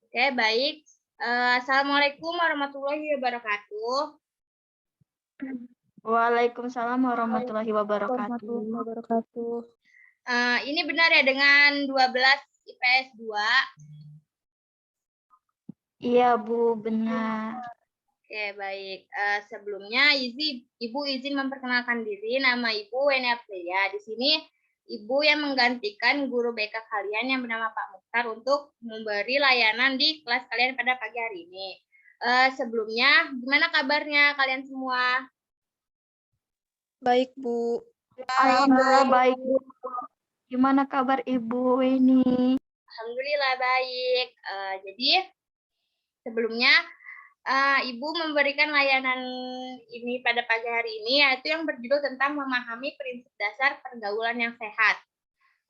Oke, baik. Assalamualaikum warahmatullahi wabarakatuh. Waalaikumsalam warahmatullahi wabarakatuh. Warahmatullahi wabarakatuh. Ini benar ya dengan 12 IPS 2? Iya, Bu, benar. Oke, baik. Sebelumnya Ibu izin memperkenalkan diri. Nama Ibu Weni Aprilia. Di sini Ibu yang menggantikan guru BK kalian yang bernama Pak Mukhtar untuk memberi layanan di kelas kalian pada pagi hari ini. Sebelumnya, gimana kabarnya kalian semua? Baik, Bu. Alhamdulillah baik, Bu. Gimana kabar Ibu ini? Alhamdulillah baik. Jadi sebelumnya Ibu memberikan layanan ini pada pagi hari ini, yaitu yang berjudul tentang memahami prinsip dasar pergaulan yang sehat.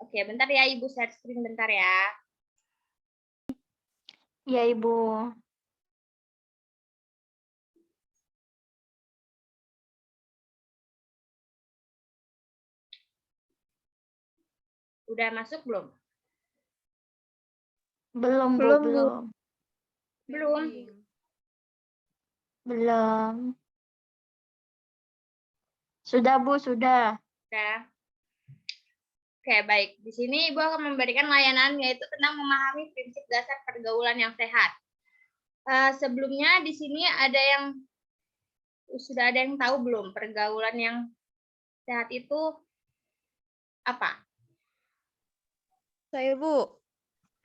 Oke, bentar ya Ibu, share screen bentar ya. Iya, Ibu. Udah masuk belum? Belum, Bu, Belum, Bu. belum. Belum. Belum. Sudah, Bu, sudah. Udah. Oke, baik. Di sini Ibu akan memberikan layanan yaitu tentang memahami prinsip dasar pergaulan yang sehat. Sebelumnya di sini sudah ada yang tahu belum pergaulan yang sehat itu apa? Saya, Bu.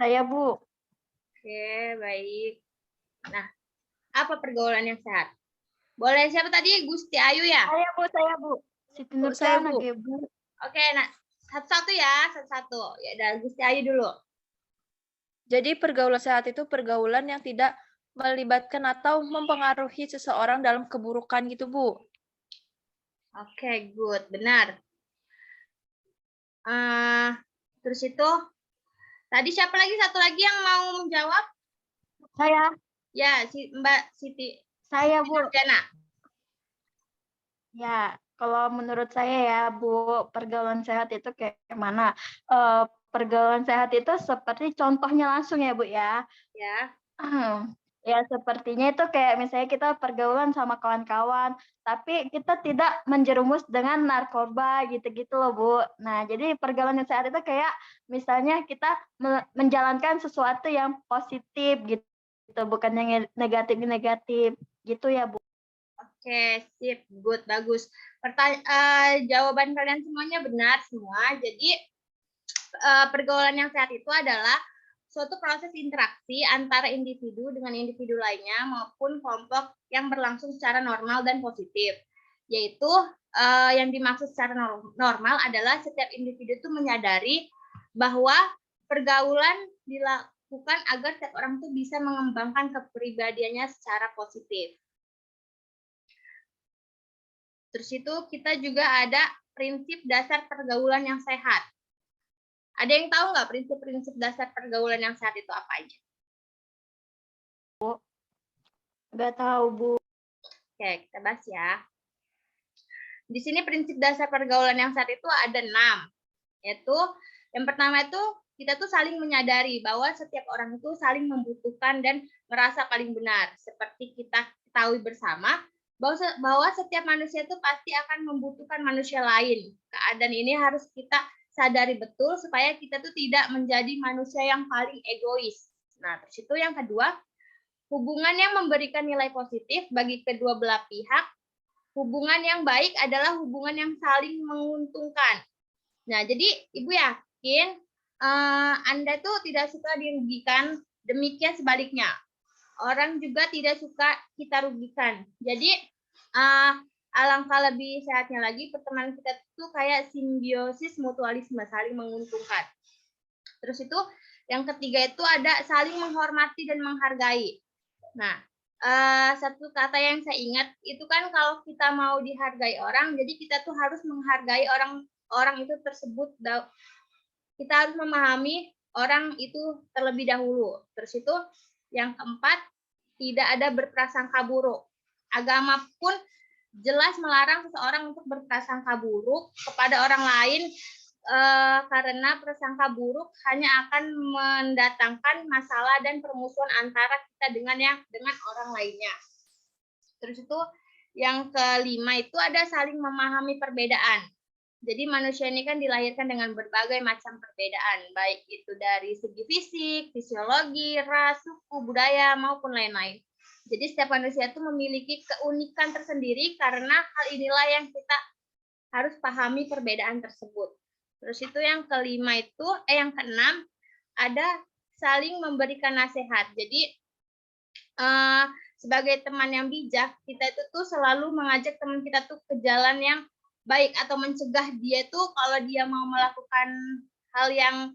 Saya, Bu. Oke, baik. Nah, apa pergaulan yang sehat? Boleh siapa tadi? Gusti Ayu ya? Saya, Bu. Siti Bu, saya, Nurjana, Bu. Bu. Oke, nah satu-satu ya, satu-satu. Ya udah, Gusti Ayu dulu. Jadi pergaulan sehat itu pergaulan yang tidak melibatkan atau mempengaruhi seseorang dalam keburukan gitu, Bu. Oke, good, benar. Terus itu, tadi siapa lagi? Satu lagi yang mau menjawab? Saya. Ya, Mbak Siti. Saya, Bu. Nurjana. Ya, kalau menurut saya ya, Bu, pergaulan sehat itu kayak mana? Pergaulan sehat itu seperti contohnya langsung ya, Bu ya. Ya. Ya, sepertinya itu kayak misalnya kita pergaulan sama kawan-kawan, tapi kita tidak menjerumus dengan narkoba gitu-gitu loh, Bu. Nah, jadi pergaulan yang sehat itu kayak misalnya kita menjalankan sesuatu yang positif gitu, bukan yang negatif-negatif gitu ya, Bu. Oke, sip, good, bagus. Jawaban kalian semuanya benar semua. Jadi pergaulan yang sehat itu adalah suatu proses interaksi antara individu dengan individu lainnya maupun kelompok yang berlangsung secara normal dan positif. Yaitu yang dimaksud secara normal adalah setiap individu itu menyadari bahwa pergaulan dilakukan agar setiap orang itu bisa mengembangkan kepribadiannya secara positif. Terus itu kita juga ada prinsip dasar pergaulan yang sehat. Ada yang tahu nggak prinsip-prinsip dasar pergaulan yang sehat itu apa aja? Nggak tahu, Bu. Oke, kita bahas ya. Di sini prinsip dasar pergaulan yang sehat itu ada 6. Yaitu yang pertama itu kita tuh saling menyadari bahwa setiap orang itu saling membutuhkan dan merasa paling benar. Seperti kita ketahui bersama bahwa setiap manusia itu pasti akan membutuhkan manusia lain. Keadaan ini harus kita sadari betul supaya kita tuh tidak menjadi manusia yang paling egois. Nah, terus itu yang kedua, hubungan yang memberikan nilai positif bagi kedua belah pihak. Hubungan yang baik adalah hubungan yang saling menguntungkan. Nah, jadi Ibu yakin Anda tuh tidak suka dirugikan, demikian sebaliknya. Orang juga tidak suka kita rugikan. Jadi alangkah lebih sehatnya lagi pertemanan kita tuh kayak simbiosis mutualisme, saling menguntungkan. Terus itu yang ketiga itu ada saling menghormati dan menghargai. Nah, satu kata yang saya ingat itu kan kalau kita mau dihargai orang, jadi kita tuh harus menghargai orang itu tersebut. Kita harus memahami orang itu terlebih dahulu. Terus itu yang keempat, tidak ada berprasangka buruk. Agama pun jelas melarang seseorang untuk berprasangka buruk kepada orang lain karena prasangka buruk hanya akan mendatangkan masalah dan permusuhan antara kita dengan orang lainnya. Terus itu yang kelima itu ada saling memahami perbedaan. Jadi manusia ini kan dilahirkan dengan berbagai macam perbedaan, baik itu dari segi fisik, fisiologi, ras, suku, budaya, maupun lain-lain. Jadi setiap manusia itu memiliki keunikan tersendiri karena hal inilah yang kita harus pahami perbedaan tersebut. Terus itu yang kelima itu, yang keenam, ada saling memberikan nasihat. Jadi sebagai teman yang bijak, kita itu tuh selalu mengajak teman kita tuh ke jalan yang baik atau mencegah dia tuh kalau dia mau melakukan hal yang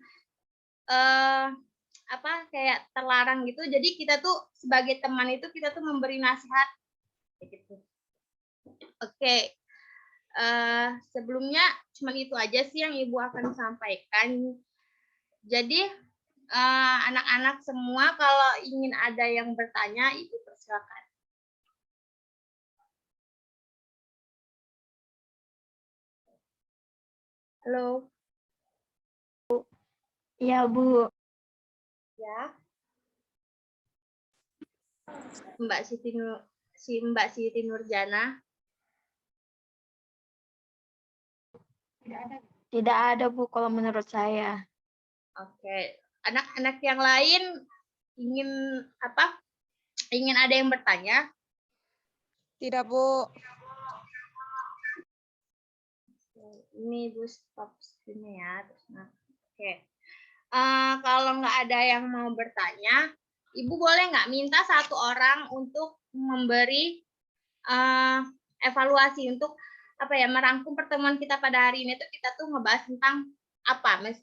kayak terlarang gitu. Jadi kita tuh sebagai teman itu kita tuh memberi nasihat gitu. Oke. Sebelumnya cuma itu aja sih yang Ibu akan sampaikan. Jadi anak-anak semua kalau ingin ada yang bertanya, Ibu persilakan. Halo. Iya, Bu. Ya. Mbak Siti Nurjana. Tidak ada, Bu, kalau menurut saya. Oke. Anak-anak yang lain ingin ingin ada yang bertanya? Tidak, Bu. Ini Ibu stop screen ya. Oke. Kalau nggak ada yang mau bertanya, Ibu boleh nggak minta satu orang untuk memberi evaluasi untuk merangkum pertemuan kita pada hari ini tuh kita tuh ngebahas tentang apa, Mas?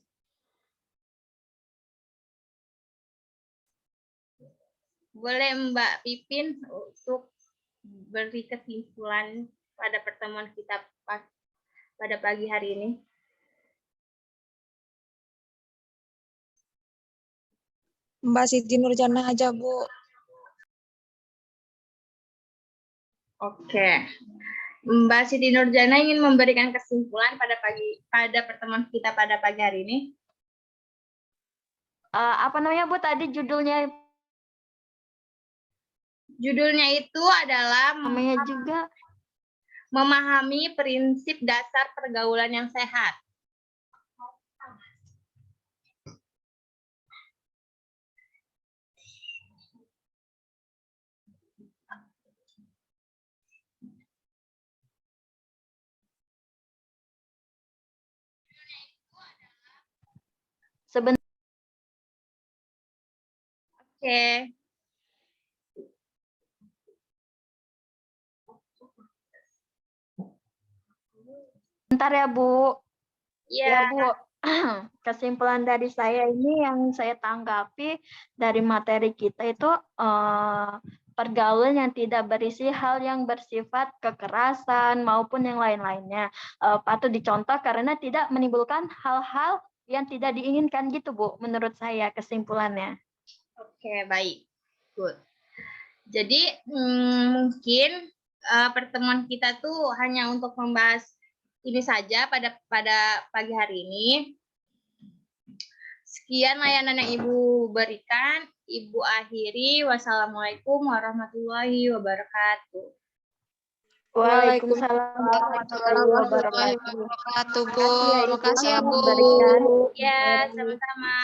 Boleh Mbak Pipin untuk beri kesimpulan pada pertemuan kita pada pagi hari ini. Mbak Siti Nurjana aja, Bu. Oke. Mbak Siti Nurjana ingin memberikan kesimpulan pada pertemuan kita pada pagi hari ini. Apa namanya, Bu, tadi judulnya? Judulnya itu adalah Namanya juga memahami prinsip dasar pergaulan yang sehat. sebentar. Oke. Bentar ya, Bu. Iya. Ya, Bu. Kesimpulan dari saya ini yang saya tanggapi dari materi kita itu pergaulan yang tidak berisi hal yang bersifat kekerasan maupun yang lain-lainnya. Patut dicontoh karena tidak menimbulkan hal-hal yang tidak diinginkan gitu, Bu, menurut saya kesimpulannya. Oke, baik. Good. Jadi mungkin pertemuan kita tuh hanya untuk membahas ini saja pada pagi hari ini. Sekian layanan yang Ibu berikan. Ibu akhiri. Wassalamualaikum warahmatullahi wabarakatuh. Waalaikumsalam warahmatullahi wabarakatuh. Bu. Terima kasih ya, Bu. Ya, sama-sama.